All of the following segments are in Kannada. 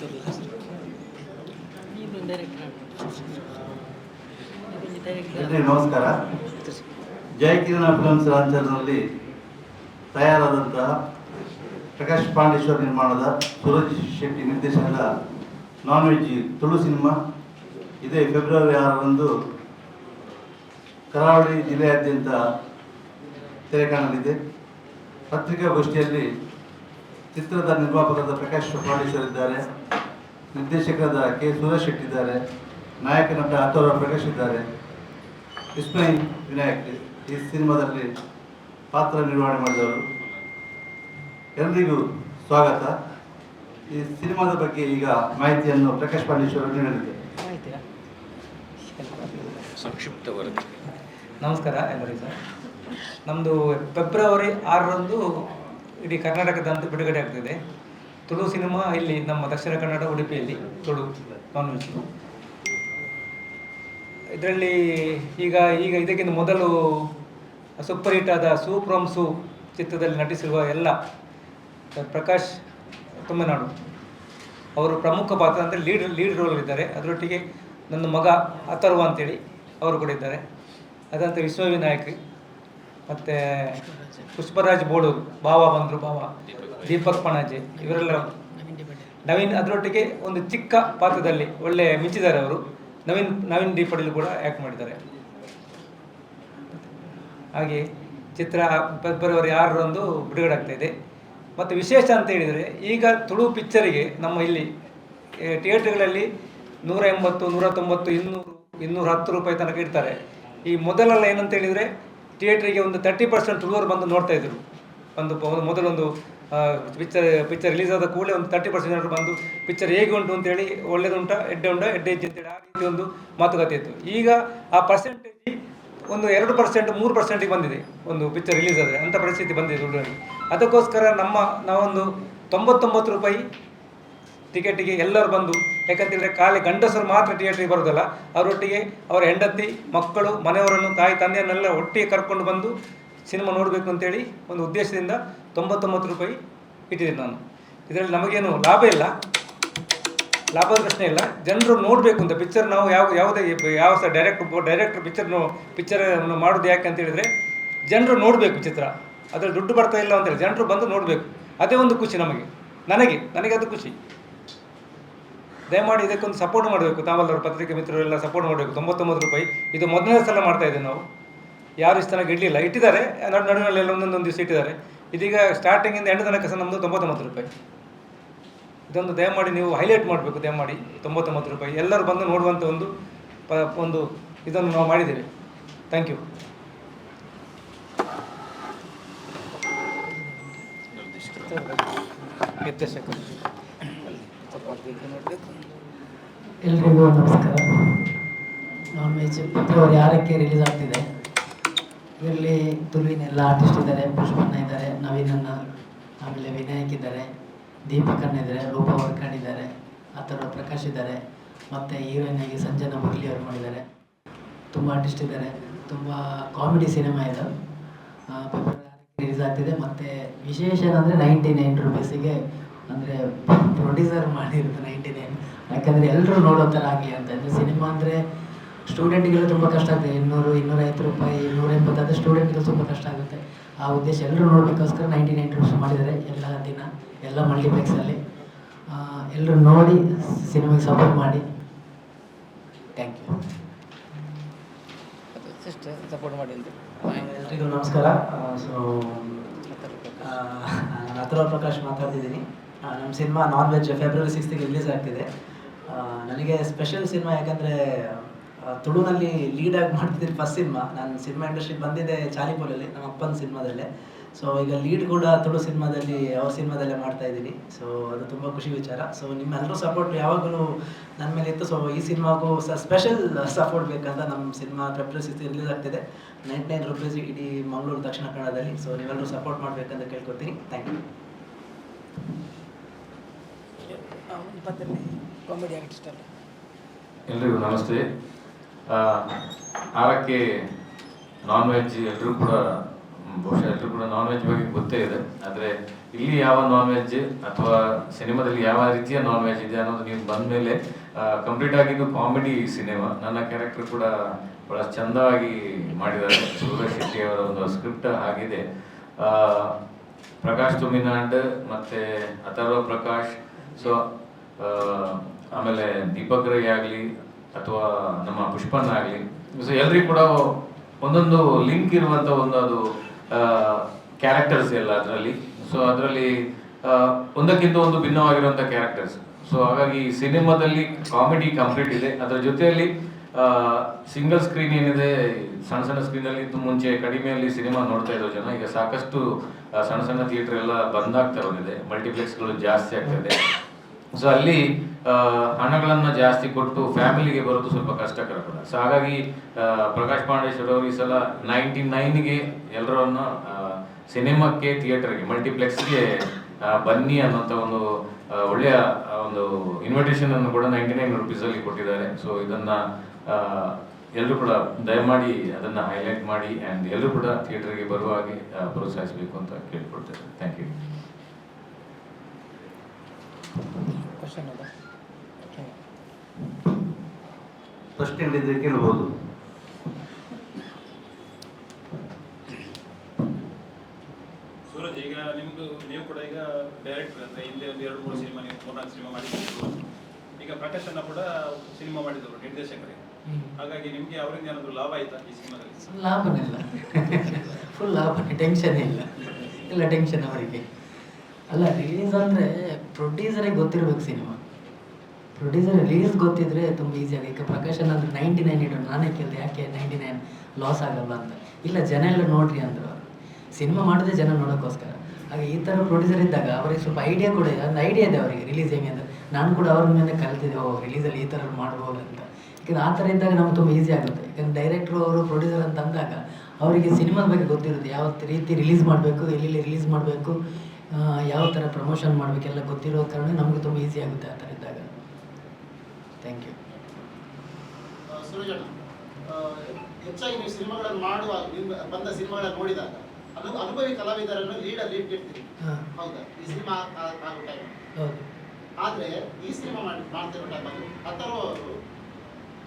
ಎಲ್ಲರಿಗೂ ನಮಸ್ಕಾರ. ಜಯ ಕಿರಣ ಫಿಲ್ಮ್ಸ್ ಲಾಂಛನದಲ್ಲಿ ತಯಾರಾದಂತಹ ಪ್ರಕಾಶ್ ಪಾಂಡೇಶ್ವರ್ ನಿರ್ಮಾಣದ ಸೂರಜ್ ಶೆಟ್ಟಿ ನಿರ್ದೇಶನದ ನಾನ್ ವೆಜ್ ತುಳು ಸಿನಿಮಾ ಇದೇ ಫೆಬ್ರವರಿ 6ರಂದು ಕರಾವಳಿ ಜಿಲ್ಲೆಯಾದ್ಯಂತ ತೆರೆ ಕಾಣಲಿದೆ. ಪತ್ರಿಕಾಗೋಷ್ಠಿಯಲ್ಲಿ ಚಿತ್ರದ ನಿರ್ಮಾಪಕರಾದ ಪ್ರಕಾಶ್ ಪಾಂಡೇಶ್ವರ್ ಇದ್ದಾರೆ, ನಿರ್ದೇಶಕರಾದ ಕೆ ಸೂರಜ್ ಶೆಟ್ಟಿ ಇದ್ದಾರೆ, ನಾಯಕ ನಟ ಅಥರ್ವ ಪ್ರಕಾಶ್ ಇದ್ದಾರೆ, ವಿಸ್ಮಯ್ ವಿನಾಯಕ್ ಈ ಸಿನಿಮಾದಲ್ಲಿ ಪಾತ್ರ ನಿರ್ವಹಣೆ ಮಾಡಿದವರು. ಎಲ್ಲರಿಗೂ ಸ್ವಾಗತ. ಈ ಸಿನಿಮಾದ ಬಗ್ಗೆ ಈಗ ಮಾಹಿತಿಯನ್ನು ಪ್ರಕಾಶ್ ಪಾಂಡೇಶ್ವರ್ ನೀಡಲಿದ್ದಾರೆ. ಸಂಕ್ಷಿಪ್ತ ವರದಿ. ನಮಸ್ಕಾರ ಎಲ್ಲರಿಗೂ. ನಮ್ಮದು ಫೆಬ್ರವರಿ 6ರಂದು ಇಡೀ ಕರ್ನಾಟಕದಂತ ಬಿಡುಗಡೆ ಆಗ್ತಿದೆ ತುಳು ಸಿನಿಮಾ. ಇಲ್ಲಿ ನಮ್ಮ ದಕ್ಷಿಣ ಕನ್ನಡ ಉಡುಪಿಯಲ್ಲಿ ತುಳು ನಾನ್ ವೆಜ್. ಇದರಲ್ಲಿ ಈಗ ಇದಕ್ಕಿಂತ ಮೊದಲು ಸೂಪರ್ ಹಿಟ್ ಆದ ಸೂ ಫ್ರಮ್ ಸೂ ಚಿತ್ರದಲ್ಲಿ ನಟಿಸಿರುವ ಎಲ್ಲ ಪ್ರಕಾಶ್ ತುಮ್ಮನಾಡು ಅವರು ಪ್ರಮುಖ ಪಾತ್ರ ಅಂದರೆ ಲೀಡ್ ರೋಲ್ ಇದ್ದಾರೆ. ಅದರೊಟ್ಟಿಗೆ ನನ್ನ ಮಗ ಅಥರ್ವ ಅಂತೇಳಿ ಅವರು ಕೂಡ ಇದ್ದಾರೆ. ಅದಂತ ವಿಸ್ಮಯ್ ವಿನಾಯಕ್ ಮತ್ತು ಪುಷ್ಪರಾಜ್ ಬೋಡೂರು, ಭಾವ ದೀಪಕ್ ಪಣಾಜೆ ಇವರೆಲ್ಲ, ನವೀನ್ ಅದರೊಟ್ಟಿಗೆ ಒಂದು ಚಿಕ್ಕ ಪಾತ್ರದಲ್ಲಿ ಒಳ್ಳೆ ಮಿಂಚಿದ್ದಾರೆ ಅವರು. ನವೀನ್ ಡಿ ಪಟೇಲ್ ಕೂಡ ಆ್ಯಕ್ಟ್ ಮಾಡಿದ್ದಾರೆ. ಹಾಗೆ ಚಿತ್ರ ಫೆಬ್ರವರಿ 6ರಂದು ಬಿಡುಗಡೆ ಆಗ್ತಾ ಇದೆ. ಮತ್ತು ವಿಶೇಷ ಅಂತ ಹೇಳಿದರೆ ಈಗ ತುಳು ಪಿಕ್ಚರಿಗೆ ನಮ್ಮ ಇಲ್ಲಿ ಥಿಯೇಟ್ರ್ಗಳಲ್ಲಿ 180, 190, 200, 210 ರೂಪಾಯಿ ತನಕ ಇಡ್ತಾರೆ. ಈ ಮೊದಲೆಲ್ಲ ಏನಂತ ಹೇಳಿದರೆ ಥಿಯೇಟ್ರಿಗೆ ಒಂದು 30% ತುಳುವರು ಬಂದು ನೋಡ್ತಾ ಇದ್ರು. ಮೊದಲೊಂದು ಪಿಕ್ಚರ್ ರಿಲೀಸ್ ಆದ ಕೂಡಲೇ ಒಂದು 30% ಜನರು ಬಂದು ಪಿಕ್ಚರ್ ಹೇಗೆ ಉಂಟು ಅಂತೇಳಿ, ಒಳ್ಳೇದುಂಟ ಎಡ್ಡೆ ಹೆಚ್ಚು ಅಂತೇಳಿ ಆ ರೀತಿ ಒಂದು ಮಾತುಕತೆ ಇತ್ತು. ಈಗ ಆ ಪರ್ಸೆಂಟೇಜ್ ಒಂದು 2%, 3%ಗೆ ಬಂದಿದೆ ಒಂದು ಪಿಕ್ಚರ್ ರಿಲೀಸ್ ಆದರೆ, ಅಂಥ ಪರಿಸ್ಥಿತಿ ಬಂದಿದೆ ತುಳುವಲ್ಲಿ. ಅದಕ್ಕೋಸ್ಕರ ನಾವೊಂದು 99 ರೂಪಾಯಿ ಟಿಕೆಟಿಗೆ ಎಲ್ಲರೂ ಬಂದು, ಯಾಕಂತೇಳಿದ್ರೆ ಖಾಲಿ ಗಂಡಸರು ಮಾತ್ರ ಥಿಯೇಟ್ರಿಗೆ ಬರೋದಲ್ಲ, ಅವರೊಟ್ಟಿಗೆ ಅವರ ಹೆಂಡತಿ, ಮಕ್ಕಳು, ಮನೆಯವರನ್ನು, ತಾಯಿ ತಂದೆಯನ್ನೆಲ್ಲ ಒಟ್ಟಿಗೆ ಕರ್ಕೊಂಡು ಬಂದು ಸಿನಿಮಾ ನೋಡಬೇಕು ಅಂತೇಳಿ ಒಂದು ಉದ್ದೇಶದಿಂದ 99 ರೂಪಾಯಿ ಇಟ್ಟಿದ್ದೀನಿ ನಾನು. ಇದರಲ್ಲಿ ನಮಗೇನು ಲಾಭದ ಪ್ರಶ್ನೆ ಇಲ್ಲ. ಜನರು ನೋಡಬೇಕು ಅಂತ ಪಿಕ್ಚರ್ ನಾವು ಯಾವ ಡೈರೆಕ್ಟರ್ ಪಿಕ್ಚರ್ ಮಾಡೋದು ಯಾಕೆ ಅಂತ ಹೇಳಿದರೆ ಜನರು ನೋಡಬೇಕು ಚಿತ್ರ. ಅದರಲ್ಲಿ ದುಡ್ಡು ಬರ್ತಾ ಇಲ್ಲ ಅಂತೇಳಿ ಜನರು ಬಂದು ನೋಡಬೇಕು. ಅದೇ ಒಂದು ಖುಷಿ ನನಗೆ ಅದು ಖುಷಿ. ದಯಮಾಡಿ ಇದಕ್ಕೊಂದು ಸಪೋರ್ಟ್ ಮಾಡಬೇಕು. ತಾವೆಲ್ಲರೂ ಪತ್ರಿಕೆ ಮಿತ್ರರೆಲ್ಲ ಸಪೋರ್ಟ್ ಮಾಡಬೇಕು. 99 ರೂಪಾಯಿ ಇದು ಮೊದಲನೇ ಸಲ ಮಾಡ್ತಾ ಇದ್ದೇವೆ ನಾವು. ಯಾರು ಇಷ್ಟು ತನಕ ಇಡಲಿಲ್ಲ, ಇಟ್ಟಿದ್ದಾರೆ ನಡುವಿನಲ್ಲೆಲ್ಲ ಒಂದೊಂದು ದಿವಸ ಇಟ್ಟಿದ್ದಾರೆ. ಇದೀಗ ಸ್ಟಾರ್ಟಿಂಗಿಂದ ಎಂಡ್ ತನಕ ಸಹ ನಮ್ಮದು 99 ರೂಪಾಯಿ. ಇದೊಂದು ದಯಮಾಡಿ ನೀವು ಹೈಲೈಟ್ ಮಾಡಬೇಕು. ದಯಮಾಡಿ 99 ರೂಪಾಯಿ ಎಲ್ಲರೂ ಬಂದು ನೋಡುವಂಥ ಒಂದು ಇದನ್ನು ನಾವು ಮಾಡಿದ್ದೇವೆ. Thank you. ಎಲ್ರಿಗೂ ನಮಸ್ಕಾರ. ನಾನ್ ವೆಜ್ ಫೆಬ್ರವರಿ 6ಕ್ಕೆ ರಿಲೀಸ್ ಆಗ್ತಿದೆ. ಇದರಲ್ಲಿ ತುಳುವಿನ ಎಲ್ಲ ಆರ್ಟಿಸ್ಟ್ ಇದ್ದಾರೆ. ಪುಷ್ಪಣ್ಣ ಇದ್ದಾರೆ, ನವೀನಣ್ಣ, ಆಮೇಲೆ ವಿನಾಯಕ್ ಇದ್ದಾರೆ, ದೀಪಕ್ ಅಣ್ಣ ಇದ್ದಾರೆ, ರೂಪಾ ವರ್ಕಣ್ ಇದ್ದಾರೆ, ಅಥರ್ವ ಪ್ರಕಾಶ್ ಇದ್ದಾರೆ, ಮತ್ತು ಹೀರೋಯಿನ್ ಆಗಿ ಸಂಜನಾ ಮುರಳಿ ಅವರು ಮಾಡಿದ್ದಾರೆ. ತುಂಬ ಆರ್ಟಿಸ್ಟ್ ಇದ್ದಾರೆ. ತುಂಬ ಕಾಮಿಡಿ ಸಿನಿಮಾ ಇದು. ಫೆಬ್ರವರಿ 6ಕ್ಕೆ ರಿಲೀಸ್ ಆಗ್ತಿದೆ. ಮತ್ತು ವಿಶೇಷ ಏನಂದರೆ 99 ರೂಪೀಸಿಗೆ, ಅಂದರೆ ಪ್ರೊಡ್ಯೂಸರ್ ಮಾಡಿರೋದು 99. ಯಾಕಂದರೆ ಎಲ್ಲರೂ ನೋಡೋ ಥರ ಆಗಲಿ ಅಂತ. ಅಂದರೆ ಸಿನಿಮಾ ಅಂದರೆ ಸ್ಟೂಡೆಂಟಿಗೆಲ್ಲ ತುಂಬ ಕಷ್ಟ ಆಗುತ್ತೆ. 200, 250 ರೂಪಾಯಿ, 180 ಆದರೆ ಸ್ಟೂಡೆಂಟಿಗೆ ತುಂಬ ಕಷ್ಟ ಆಗುತ್ತೆ. ಆ ಉದ್ದೇಶ ಎಲ್ಲರೂ ನೋಡಬೇಕೋಸ್ಕರ 99 ರೂಪೀಸ್ ಮಾಡಿದ್ದಾರೆ. ಎಲ್ಲ ದಿನ ಎಲ್ಲ ಮಲ್ಟಿಪ್ಲೆಕ್ಸಲ್ಲಿ ಎಲ್ಲರೂ ನೋಡಿ ಸಿನಿಮಾಗೆ ಸಪೋರ್ಟ್ ಮಾಡಿ. Thank you. ಸಪೋರ್ಟ್ ಮಾಡಿ ಅಂತ. ಎಲ್ರಿಗೂ ನಮಸ್ಕಾರ. ಅಥರ್ವ ಪ್ರಕಾಶ್ ಮಾತಾಡ್ತಿದ್ದೀನಿ. ನಮ್ಮ ಸಿನಿಮಾ ನಾನ್ ವೆಜ್ ಫೆಬ್ರವರಿ 6ಗೆ ರಿಲೀಸ್ ಆಗ್ತಿದೆ. ನನಗೆ ಸ್ಪೆಷಲ್ ಸಿನಿಮಾ, ಯಾಕಂದರೆ ತುಳುನಲ್ಲಿ ಲೀಡಾಗಿ ಮಾಡ್ತಿದ್ದೀನಿ. ಫಸ್ಟ್ ಸಿನಿಮಾ ನಾನು ಸಿನಿಮಾ ಇಂಡಸ್ಟ್ರಿಗೆ ಬಂದಿದ್ದೆ ಚಾಲಿಪುರಲ್ಲಿ, ನಮ್ಮ ಅಪ್ಪನ ಸಿನಿಮಾದಲ್ಲೇ. ಸೊ ಈಗ ಲೀಡ್ ಕೂಡ ತುಳು ಸಿನಿಮಾದಲ್ಲಿ ಅವ್ರ ಸಿನಿಮಾದಲ್ಲೇ ಮಾಡ್ತಾ ಇದ್ದೀನಿ. ಸೊ ಅದು ತುಂಬ ಖುಷಿ ವಿಚಾರ. ಸೊ ನಿಮ್ಮೆಲ್ಲರೂ ಸಪೋರ್ಟ್ ಯಾವಾಗಲೂ ನನ್ನ ಮೇಲೆ ಇತ್ತು. ಸೊ ಈ ಸಿನಿಮಾಗೂ ಸ್ಪೆಷಲ್ ಸಪೋರ್ಟ್ ಬೇಕಂತ ನಮ್ಮ ಸಿನಿಮಾ ಫೆಬ್ರವರಿ 6ಗೆ ರಿಲೀಸ್ ಆಗ್ತಿದೆ. 99 ರೂಪೀಸ್ ಇಡೀ ಮಂಗಳೂರು ದಕ್ಷಿಣ ಕನ್ನಡದಲ್ಲಿ. ಸೊ ನೀವೆಲ್ಲರೂ ಸಪೋರ್ಟ್ ಮಾಡಬೇಕಂತ ಕೇಳ್ಕೊತೀನಿ. Thank you. ಕಾಮಿಡಿ ಆರ್ಟಿಸ್ಟ್ ಅಲ್ಲ. ಎಲ್ರಿಗೂ ನಮಸ್ತೆ. 6ಕ್ಕೆ ನಾನ್ ವೆಜ್ ಎಲ್ಲರೂ ಕೂಡ ಬಹುಶಃ ಎಲ್ಲರೂ ಕೂಡ ನಾನ್ ವೆಜ್ ಬಗ್ಗೆ ಗೊತ್ತೇ ಇದೆ. ಆದರೆ ಇಲ್ಲಿ ಯಾವ ನಾನ್ ವೆಜ್ ಅಥವಾ ಸಿನಿಮಾದಲ್ಲಿ ಯಾವ ರೀತಿಯ ನಾನ್ ವೆಜ್ ಇದೆ ಅನ್ನೋದು ನೀವು ಬಂದ ಮೇಲೆ ಕಂಪ್ಲೀಟ್ ಆಗಿ ಇದು ಕಾಮಿಡಿ ಸಿನಿಮಾ. ನನ್ನ ಕ್ಯಾರೆಕ್ಟರ್ ಕೂಡ ಬಹಳ ಚಂದವಾಗಿ ಮಾಡಿದ್ದಾರೆ. ಸೂರಜ್ ಶೆಟ್ಟಿ ಅವರ ಒಂದು ಸ್ಕ್ರಿಪ್ಟ್ ಆಗಿದೆ. ಪ್ರಕಾಶ್ ತುಮಿನಾಡ್ ಮತ್ತೆ ಅಥರ್ವ ಪ್ರಕಾಶ್, ಸೊ ಆಮೇಲೆ ದೀಪಕ್ ರೈ ಆಗಲಿ ಅಥವಾ ನಮ್ಮ ಪುಷ್ಪನ್ ಆಗಲಿ, ಸೊ ಎಲ್ರಿಗೂ ಕೂಡ ಒಂದೊಂದು ಲಿಂಕ್ ಇರುವಂಥ ಅದು ಕ್ಯಾರೆಕ್ಟರ್ಸ್ ಎಲ್ಲ ಅದರಲ್ಲಿ. ಸೊ ಅದರಲ್ಲಿ ಒಂದಕ್ಕಿಂತ ಒಂದು ಭಿನ್ನವಾಗಿರುವಂಥ ಕ್ಯಾರೆಕ್ಟರ್ಸ್. ಸೊ ಹಾಗಾಗಿ ಸಿನಿಮಾದಲ್ಲಿ ಕಾಮಿಡಿ ಕಂಪ್ಲೀಟ್ ಇದೆ. ಅದರ ಜೊತೆಯಲ್ಲಿ ಸಿಂಗಲ್ ಸ್ಕ್ರೀನ್ ಏನಿದೆ, ಸಣ್ಣ ಸಣ್ಣ ಸ್ಕ್ರೀನಲ್ಲಿ ಮುಂಚೆ ಕಡಿಮೆಯಲ್ಲಿ ಸಿನಿಮಾ ನೋಡ್ತಾ ಇರೋ ಜನ ಈಗ ಸಾಕಷ್ಟು ಸಣ್ಣ ಸಣ್ಣ ಥಿಯೇಟರ್ ಎಲ್ಲ ಬಂದಾಗ್ತಾ ಬಂದಿದೆ, ಮಲ್ಟಿಪ್ಲೆಕ್ಸ್ಗಳು ಜಾಸ್ತಿ ಆಗ್ತದೆ. ಸೊ ಅಲ್ಲಿ ಹಣಗಳನ್ನ ಜಾಸ್ತಿ ಕೊಟ್ಟು ಫ್ಯಾಮಿಲಿಗೆ ಬರೋದು ಸ್ವಲ್ಪ ಕಷ್ಟಕರ ಕೂಡ. ಸೊ ಹಾಗಾಗಿ ಪ್ರಕಾಶ್ ಪಾಂಡೇಶ್ವರ್ ಅವರು ಈ ಸಲ 99ಗೆ ಎಲ್ಲರನ್ನ ಸಿನಿಮಾಕ್ಕೆ, ಥಿಯೇಟರ್ಗೆ, ಮಲ್ಟಿಪ್ಲೆಕ್ಸ್ಗೆ ಬನ್ನಿ ಅನ್ನೋಂಥ ಒಂದು ಒಳ್ಳೆಯ ಒಂದು ಇನ್ವಿಟೇಷನ್ ಅನ್ನು ಕೂಡ 99 ರೂಪೀಸಲ್ಲಿ ಕೊಟ್ಟಿದ್ದಾರೆ. ಸೊ ಇದನ್ನ ಎಲ್ಲರೂ ಕೂಡ ದಯಮಾಡಿ ಅದನ್ನ ಹೈಲೈಟ್ ಮಾಡಿ ಆ್ಯಂಡ್ ಎಲ್ಲರೂ ಕೂಡ ಥಿಯೇಟರ್ಗೆ ಬರುವ ಹಾಗೆ ಪ್ರೋತ್ಸಾಹಿಸಬೇಕು ಅಂತ ಕೇಳ್ಕೊಳ್ತೇನೆ. Thank you. ಪ್ರಶ್ನೆ ಇದ್ರೆ ಕೇಳ್ಬೋದು. ಸೂರಜ್, ಈಗ ನೀವು ಕೂಡ ಈಗ ಡೈರೆಕ್ಟರ್ ಅಂದ್ರೆ ಹಿಂದೆ ಒಂದು 2-3 ಸಿನಿಮಾ, ನೀವು 4-4 ಸಿನಿಮಾ ಮಾಡಿದ್ರು. ಈಗ ಪ್ರಕಾಶ್ ಅನ್ನ ಕೂಡ ಸಿನಿಮಾ ಮಾಡಿದವರು ನಿರ್ದೇಶಕರೇ. ಹಾಗಾಗಿ ನಿಮ್ಗೆ ಅವರಿಂದ ಏನಾದ್ರು ಲಾಭ ಆಯ್ತಾ ಈ ಸಿನಿಮಾದಲ್ಲಿ? ಲಾಭನೇ ಇಲ್ಲ, ಫುಲ್ ಲಾಭನೇ, ಟೆನ್ಷನ್ ಇಲ್ಲ ಟೆನ್ಷನ್ ಅವರಿಗೆ. ಅಲ್ಲ, ರಿಲೀಸ್ ಅಂದರೆ ಪ್ರೊಡ್ಯೂಸರಿಗೆ ಗೊತ್ತಿರ್ಬೇಕು ಸಿನಿಮಾ. ಪ್ರೊಡ್ಯೂಸರ್ ರಿಲೀಸ್ ಗೊತ್ತಿದ್ರೆ ತುಂಬ ಈಸಿ ಆಗಿ. ಈಗ ಪ್ರಕಾಶನ್ ಅಂದರೆ 99 ಇಟ್ಟು ನಾನೇ ಕೇಳಿದೆ ಯಾಕೆ 99 ಲಾಸ್ ಆಗಲ್ಲ ಅಂತ. ಇಲ್ಲ, ಜನ ಎಲ್ಲ ನೋಡ್ರಿ ಅಂದರು. ಅವರು ಸಿನಿಮಾ ಮಾಡಿದ್ರೆ ಜನ ನೋಡೋಕ್ಕೋಸ್ಕರ. ಹಾಗೆ ಈ ಥರ ಪ್ರೊಡ್ಯೂಸರ್ ಇದ್ದಾಗ ಅವರಿಗೆ ಸ್ವಲ್ಪ ಐಡಿಯಾ ಕೂಡ ಇದೆ, ಒಂದು ಐಡಿಯಾ ಇದೆ ಅವರಿಗೆ ರಿಲೀಸ್ ಹೆಂಗೆ ಅಂದರೆ. ನಾನು ಕೂಡ ಅವ್ರ ಮೇಲೆ ಕಲ್ತಿದ್ದೆ, ರಿಲೀಸಲ್ಲಿ ಈ ಥರ ಮಾಡ್ಬೋದು ಅಂತ. ಯಾಕಂದರೆ ಆ ಥರ ಇದ್ದಾಗ ನಮ್ಗೆ ತುಂಬ ಈಸಿ ಆಗುತ್ತೆ. ಯಾಕಂದರೆ ಡೈರೆಕ್ಟ್ರು ಅವರು ಪ್ರೊಡ್ಯೂಸರ್ ಅಂತ ಅಂದಾಗ ಅವರಿಗೆ ಸಿನಿಮಾದ ಬಗ್ಗೆ ಗೊತ್ತಿರುತ್ತೆ, ಯಾವ ರೀತಿ ರಿಲೀಸ್ ಮಾಡಬೇಕು, ಎಲ್ಲೆಲ್ಲಿ ರಿಲೀಸ್ ಮಾಡಬೇಕು, ಯಾವ ಥರ ಪ್ರಮೋಷನ್ ಮಾಡಬೇಕೆಲ್ಲ ಗೊತ್ತಿರೋ ಕಾರಣ ನಮಗೆ ತುಂಬ ಈಸಿ ಆಗುತ್ತೆ ಆ ಥರ ಇದ್ದಾಗ. Thank you. ಸೂರಜ್, ಹೆಚ್ಚಾಗಿ ನೀವು ಸಿನಿಮಾಗಳನ್ನು ಮಾಡುವಾಗ, ನೀವು ಬಂದ ಸಿನಿಮಾಗಳನ್ನು ನೋಡಿದಾಗ ಅನುಭವಿ ಕಲಾವಿದರನ್ನು ಲೀಡ್ ಇಡ್ತೀರಿ, ಹೌದಾ? ಈ ಸಿನಿಮಾ ಆಗೋ ಟೈಮ್. ಹೌದು. ಆದರೆ ಈ ಸಿನಿಮಾ ಮಾಡ್ತಿರೋ ಟೈಮಲ್ಲಿ ಅಥರ್ವ ಅವರು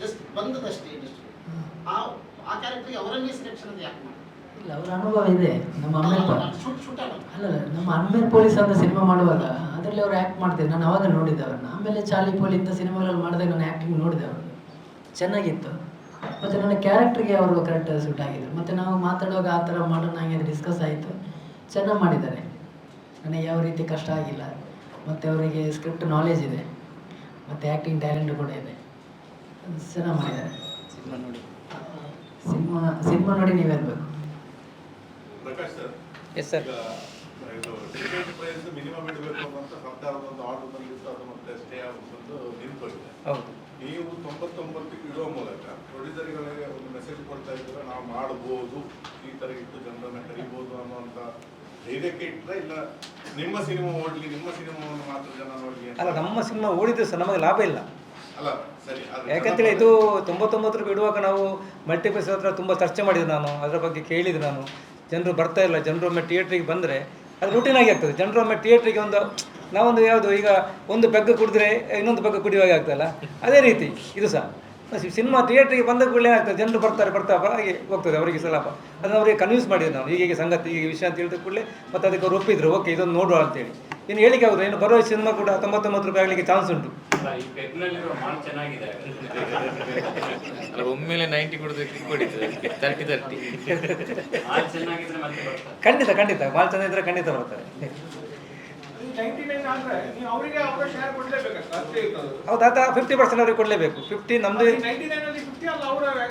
ಜಸ್ಟ್ ಬಂದದಷ್ಟೇ ಇಂಡಸ್ಟ್ರಿ, ಆ ಕ್ಯಾರೆಕ್ಟರ್ಗೆ ಅವರನ್ನೇ ಸೆಲೆಕ್ಷನ್ ಅಂತ ಯಾಕೆ ಮಾಡಿ? ಇಲ್ಲ, ಅವರ ಅನುಭವ ಇದೆ. ನಮ್ಮ ಶೂಟ್ ಅಲ್ಲ, ನಮ್ಮ ಅನ್ಮೇಲ್ ಪೊಲೀಸ್ ಅಂತ ಸಿನಿಮಾ ಮಾಡುವಾಗ ಅದರಲ್ಲಿ ಅವ್ರು ಆ್ಯಕ್ಟ್ ಮಾಡ್ತಿದ್ರು. ನಾನು ಅವಾಗ ನೋಡಿದ್ದೆ ಅವ್ರನ್ನ. ಆಮೇಲೆ ಚಾಲಿ ಪೋಲಿ ಇಂಥ ಸಿನಿಮಾಗಳಲ್ಲಿ ಮಾಡಿದಾಗ ನಾನು ಆ್ಯಕ್ಟಿಂಗ್ ನೋಡಿದೆ ಅವ್ರದ್ದು, ಚೆನ್ನಾಗಿತ್ತು. ಮತ್ತು ನನ್ನ ಕ್ಯಾರೆಕ್ಟ್ರಿಗೆ ಅವರು ಕರೆಕ್ಟ್ ಸೂಟ್ ಆಗಿದ್ರು. ಮತ್ತು ನಾವು ಮಾತಾಡುವಾಗ ಆ ಥರ ಮಾಡೋಣ ಹಾಗೆ ಡಿಸ್ಕಸ್ ಆಯಿತು. ಚೆನ್ನಾಗಿ ಮಾಡಿದ್ದಾರೆ, ನನಗೆ ಯಾವ ರೀತಿ ಕಷ್ಟ ಆಗಿಲ್ಲ. ಮತ್ತು ಅವರಿಗೆ ಸ್ಕ್ರಿಪ್ಟ್ ನಾಲೆಜ್ ಇದೆ, ಮತ್ತು ಆ್ಯಕ್ಟಿಂಗ್ ಟ್ಯಾಲೆಂಟ್ ಕೂಡ ಇದೆ. ಚೆನ್ನಾಗಿ ಮಾಡಿದ್ದಾರೆ. ಸಿನಿಮಾ ನೋಡಿ ನೀವು ಹೇಳ್ಬೇಕು. Prakash sir, yes sir. ಇದು ಟಿಕೆಟ್ ಪ್ರೈಸ್ ಮಿನಿಮಮ್ ಇಡಬೇಕು ಅಂತ ಸರ್ಕಾರದ ಒಂದು ಆರ್ಡರ್ ಬಂದಿತ್ತು, ಅದು ಮತ್ತೆ ಸ್ಟೇ ಆಗುತ್ತಂದು ನಿಂತೋಗಿದೆ. ಹೌದು. ನೀವು 99 ಇಡುವ ಮೂಲಕ ಪ್ರೊಡ್ಯೂಸರ್ಗಳಿಗೆ ಒಂದು ಮೆಸೇಜ್ ಕೊಡ್ತಾ ಇದ್ರೆ ನಾವು ಮಾಡಬಹುದು, ಈ ತರ ಇಟ್ಟು ಜನರನ್ನ ಕರಿಬಹುದು ಅನ್ನುವಂತ ಧೈರ್ಯಕ್ಕೆ ಇಟ್ಟರೆ, ಇಲ್ಲ ನಿಮ್ಮ ಸಿನಿಮಾ ಓಡ್ಲಿ, ನಿಮ್ಮ ಸಿನಿಮಾವನ್ನು ಮಾತ್ರ ಜನ ನೋಡ್ಲಿ? ಅಲ್ಲ, ನಮ್ಮ ಸಿನಿಮಾ ಓಡಿದ್ರೆ ಸಹ ನಮಗೆ ಲಾಭ ಇಲ್ಲ. ಅಲ್ಲ ಸರಿ, ಯಾಕಂತೇಳಿ ಇದು 99 ರೂಪಾಯಿ ಇಡುವಾಗ ನಾವು ಮಲ್ಟಿಪ್ಲೆಕ್ಸ್ ಹತ್ರ ತುಂಬ ಚರ್ಚೆ ಮಾಡಿದೆ. ನಾನು ಅದರ ಬಗ್ಗೆ ಕೇಳಿದೆ. ನಾನು ಜನರು ಬರ್ತಾ ಇಲ್ಲ, ಜನರು ಒಮ್ಮೆ ಥಿಯೇಟ್ರಿಗೆ ಬಂದರೆ ಅದು ರೂಟೀನ್ ಆಗಿ ಆಗ್ತದೆ. ಜನರು ಒಮ್ಮೆ ಥಿಯೇಟ್ರಿಗೆ ನಾವೊಂದು ಯಾವುದು ಈಗ ಒಂದು ಬೆಗ್ಗ ಕುಡಿದ್ರೆ ಇನ್ನೊಂದು ಬೆಗ್ಗ ಕುಡಿಯುವಾಗ ಆಗ್ತಲ್ಲ, ಅದೇ ರೀತಿ ಇದು ಸಹ ಸಿನಿಮಾ ಥಿಯೇಟ್ರಿಗೆ ಬಂದ ಕೂಡಲೇ ಆಗ್ತದೆ. ಜನರು ಬರ್ತಾರೆ ಹಾಗೆ ಹೋಗ್ತದೆ, ಅವರಿಗೆ ಸಲಾಪ. ಅದನ್ನು ಅವರಿಗೆ ಕನ್ವಿನ್ಸ್ ಮಾಡಿದ್ರು ನಾವು, ಹೀಗೆ ಸಂಗತಿ, ಈಗ ವಿಷಯ ಅಂತ ಹೇಳಿದ ಕೂಡಲೇ ಮತ್ತೆ ಅದಕ್ಕೆ ಅವ್ರು ಒಪ್ಪಿದ್ರು, ಓಕೆ ಇದೊಂದು ನೋಡುವ ಅಂತೇಳಿ. ಇನ್ನು ಹೇಳಿಕೆ ಆಗುದು, ಇನ್ನು ಬರೋ ಸಿನಿಮಾ ಕೂಡ 99 ರೂಪಾಯಿ ಆಗಲಿಕ್ಕೆ ಚಾನ್ಸ್ ಉಂಟು. ಒಮ್ಮೆಲೆ 90 ಕೊಡಿದ್ರೆ 30 ಖಂಡಿತ ಮಾಲ್ ಚೆನ್ನ ಇದ್ರೆ ಖಂಡಿತ ಬರ್ತಾರೆ. ಹೌದು, ಅದು 50% ಅವ್ರಿಗೆ ಕೊಡಲೇಬೇಕು. 50 ನಮ್ದು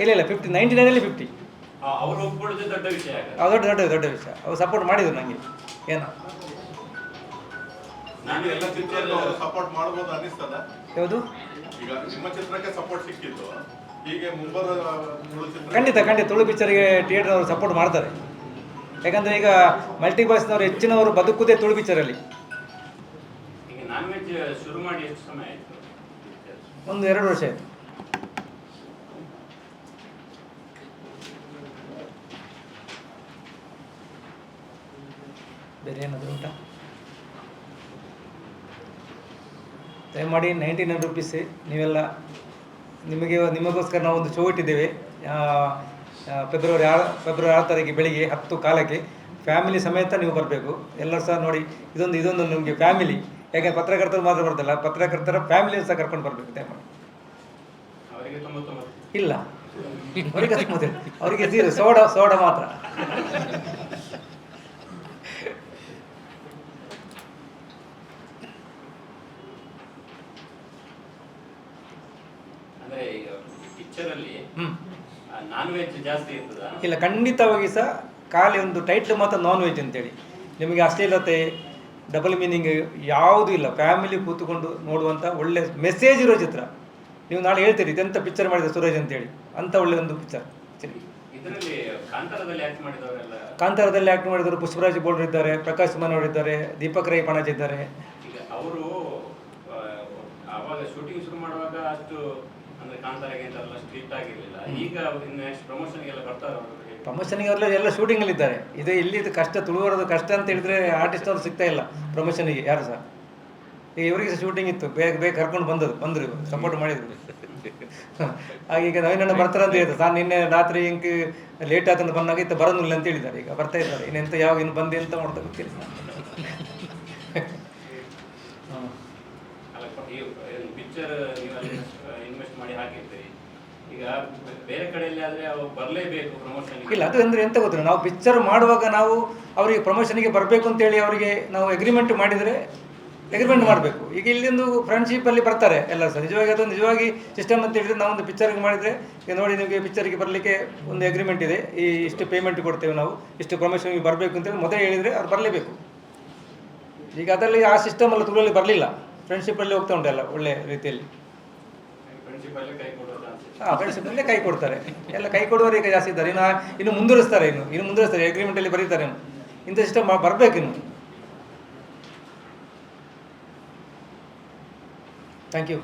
ಇಲ್ಲ 99 50 ದೊಡ್ಡ ವಿಷಯ. ದೊಡ್ಡ ವಿಷಯ. ಅವ್ರು ಸಪೋರ್ಟ್ ಮಾಡಿದ್ರು ನನಗೆ. ಏನೋ ನಾನು ಎಲ್ಲ ಚಿತ್ರಕ್ಕೆ ಸಪೋರ್ಟ್ ಮಾಡಬಹುದು ಅನಿಸ್ತದ? ಯಾವುದು? ಈಗ ನಿಮ್ಮ ಚಿತ್ರಕ್ಕೆ ಸಪೋರ್ಟ್ ಸಿಕ್ಕಿತ್ತು, ಹೀಗೆ ಮುಂಬರುವ ಖಂಡಿತ ತುಳು ಪಿಕ್ಚರ್ಗೆ ಥಿಯೇಟರ್ ಅವರು ಸಪೋರ್ಟ್ ಮಾಡ್ತಾರೆ. ಯಾಕಂದ್ರೆ ಈಗ ಮಲ್ಟಿಪ್ಲೆಕ್ಸ್ನವರು ಹೆಚ್ಚಿನವರು ಬದುಕುದೇ ತುಳು ಪಿಕ್ಚರಲ್ಲಿ. ಈಗ ನಾನ್ ವೆಜ್ ಶುರು ಮಾಡಿ ಎಷ್ಟು ಸಮಯ ಆಯಿತು? ಒಂದು 2 ವರ್ಷ ಆಯಿತು. ಬೇರೆ ಏನಾದರೂ ಉಂಟಾ? ದಯಮಾಡಿ 99 ರುಪೀಸ್ ನೀವೆಲ್ಲ ನಿಮಗೋಸ್ಕರ ನಾವು ಒಂದು ಶೋ ಇಟ್ಟಿದ್ದೇವೆ. ಫೆಬ್ರವರಿ 6 ತಾರೀಕಿಗೆ ಬೆಳಿಗ್ಗೆ 10:15 ಫ್ಯಾಮಿಲಿ ಸಮೇತ ನೀವು ಬರಬೇಕು. ಎಲ್ಲರೂ ಸಹ ನೋಡಿ, ಇದೊಂದು ನಿಮಗೆ ಫ್ಯಾಮಿಲಿ, ಯಾಕೆಂದರೆ ಪತ್ರಕರ್ತರು ಮಾತ್ರ ಬರ್ತಲ್ಲ, ಪತ್ರಕರ್ತರ ಫ್ಯಾಮಿಲಿ ಸಹ ಕರ್ಕೊಂಡು ಬರಬೇಕು. ದಯಮಾಡಿ. ಇಲ್ಲ, ಅವರಿಗೆ ಸೋಡಾ ಮಾತ್ರ. ಇಲ್ಲ, ಖಂಡಿತವಾಗಿ ಸಹ ಖಾಲಿ ಒಂದು ಟೈಟ್ಲ್ ಮಾತ್ರ ನಾನ್ ವೆಜ್ ಅಂತೇಳಿ. ನಿಮಗೆ ಅಶ್ಲೀಲತೆ, ಡಬಲ್ ಮೀನಿಂಗ್ ಯಾವುದೂ ಇಲ್ಲ. ಫ್ಯಾಮಿಲಿ ಕೂತ್ಕೊಂಡು ನೋಡುವಂಥ ಒಳ್ಳೆ ಮೆಸೇಜ್ ಇರೋ ಚಿತ್ರ. ನೀವು ನಾಳೆ ಹೇಳ್ತೀರಿ ಇದೆಂಥ ಪಿಕ್ಚರ್ ಮಾಡಿದ ಸುರೇಶ್ ಅಂತೇಳಿ, ಅಂಥ ಒಳ್ಳೆ ಒಂದು ಪಿಕ್ಚರ್. ಕಾಂತಾರದಲ್ಲಿ ಆ್ಯಕ್ಟ್ ಮಾಡಿದವರು ಪುಷ್ಪರಾಜ್ ಬೋಳ್ರು ಇದ್ದಾರೆ, ಪ್ರಕಾಶ್ ಮನೋಹರ್ ಇದ್ದಾರೆ, ದೀಪಕ್ ರೈ ಪಣಜ್ ಇದ್ದಾರೆ. ಅವರು ಅವಾಗ ಶೂಟಿಂಗ್ ಶುರು ಮಾಡುವಾಗ ಅಷ್ಟು ಅಂದ್ರೆ ಕಾಂತಾರಗೆ ಅಂತೆಲ್ಲ ಸ್ಟ್ರಿಕ್ಟ್ ಆಗಿರಲಿಲ್ಲ. ಈಗ ನೆಕ್ಸ್ಟ್ ಪ್ರಮೋಷನ್ಗೆಲ್ಲ ಬರ್ತಾರೆ. ಪ್ರಮೋಷನ್ಗೆ ಎಲ್ಲ ಶೂಟಿಂಗಲ್ಲಿ ಇದ್ದಾರೆ. ಇಲ್ಲಿ ಕಷ್ಟ, ತುಳುವರದು ಕಷ್ಟ ಅಂತ ಹೇಳಿದ್ರೆ ಆರ್ಟಿಸ್ಟ್ ಅವರು ಸಿಗ್ತಾ ಇಲ್ಲ ಪ್ರಮೋಷನಿಗೆ ಯಾರು ಸಹ. ಈಗ ಇವರಿಗೆ ಸಹ ಶೂಟಿಂಗ್ ಇತ್ತು, ಬೇಗ ಕರ್ಕೊಂಡು ಬಂದರು, ಸಪೋರ್ಟ್ ಮಾಡಿದ್ರು. ಹಾಗೆ ಈಗ ನವೀನಣ್ಣ ಬರ್ತಾರೆ ಅಂತ ಹೇಳ್ತಾರೆ. ನಾನು ನಿನ್ನೆ ರಾತ್ರಿ ಹಿಂಗೆ ಲೇಟ್ ಆತಂದು ಬಂದಾಗ ಇತ್ತು ಬರೋದಿಲ್ಲ ಅಂತ ಹೇಳಿದ್ದಾರೆ. ಈಗ ಬರ್ತಾ ಇದ್ದಾರೆ. ಇನ್ನೆಂತ ಇನ್ನು ಬಂದೆ ಅಂತ ಮಾಡ್ತಾ ಗೊತ್ತಿಲ್ಲ. ಪಿಕ್ಚರ್ ನೀವು ಇನ್ವೆಸ್ಟ್ ಮಾಡಿ ಹಾಕಿರ್ತೀರಿ, ಈಗ ಬೇರೆ ಕಡೆಯಲ್ಲಿ ಆದ್ರೆ ಅವು ಬರಲೇಬೇಕು ಪ್ರಮೋಷನ್. ಇಲ್ಲ, ಅದು ಅಂದರೆ ಎಂತ ಗೊತ್ತಿಲ್ಲ, ನಾವು ಪಿಕ್ಚರ್ ಮಾಡುವಾಗ ನಾವು ಅವರಿಗೆ ಪ್ರಮೋಷನ್ಗೆ ಬರಬೇಕು ಅಂತೇಳಿ ಅವರಿಗೆ ನಾವು ಅಗ್ರಿಮೆಂಟ್ ಮಾಡಿದರೆ ಅಗ್ರಿಮೆಂಟ್ ಮಾಡಬೇಕು. ಈಗ ಇಲ್ಲಿಂದು ಫ್ರೆಂಡ್ಶಿಪ್ಪಲ್ಲಿ ಬರ್ತಾರೆ ಎಲ್ಲ ಸಹ. ನಿಜವಾಗಿ ಸಿಸ್ಟಮ್ ಅಂತ ಹೇಳಿದರೆ ನಾವು ಒಂದು ಪಿಕ್ಚರ್ಗೆ ಮಾಡಿದರೆ, ಈಗ ನೋಡಿ ನಿಮಗೆ ಪಿಕ್ಚರ್ಗೆ ಬರಲಿಕ್ಕೆ ಒಂದು ಅಗ್ರಿಮೆಂಟ್ ಇದೆ, ಇಷ್ಟು ಪೇಮೆಂಟ್ ಕೊಡ್ತೇವೆ ನಾವು, ಇಷ್ಟು ಪ್ರಮೋಷನ್ಗೆ ಬರಬೇಕು ಅಂತೇಳಿ ಮೊದಲೇ ಹೇಳಿದರೆ ಅವ್ರು ಬರಲೇಬೇಕು. ಈಗ ಅದರಲ್ಲಿ ಆ ಸಿಸ್ಟಮ್ ಎಲ್ಲ ತುಳುವಲ್ಲಿ ಬರಲಿಲ್ಲ. ಫ್ರೆಂಡ್ಶಿಪ್ಪಲ್ಲಿ ಹೋಗ್ತಾ ಉಂಟು ಎಲ್ಲ ಒಳ್ಳೆ ರೀತಿಯಲ್ಲಿ. ಫ್ರೆಂಡ್ಶಿಪ್ಪಲ್ಲೇ ಕೈ ಕೊಡ್ತಾರೆ ಎಲ್ಲ. ಕೈ ಕೊಡುವವರು ಈಗ ಜಾಸ್ತಿ ಇದ್ದಾರೆ. ಇನ್ನು ಮುಂದುವರಿಸ್ತಾರೆ, ಇನ್ನು ಮುಂದುವರಿಸ್ತಾರೆ, ಅಗ್ರಿಮೆಂಟಲ್ಲಿ ಬರೀತಾರೆ. ಇಂಥ ಸಿಸ್ಟಮ್ ಬರಬೇಕು ಇನ್ನು. Thank you.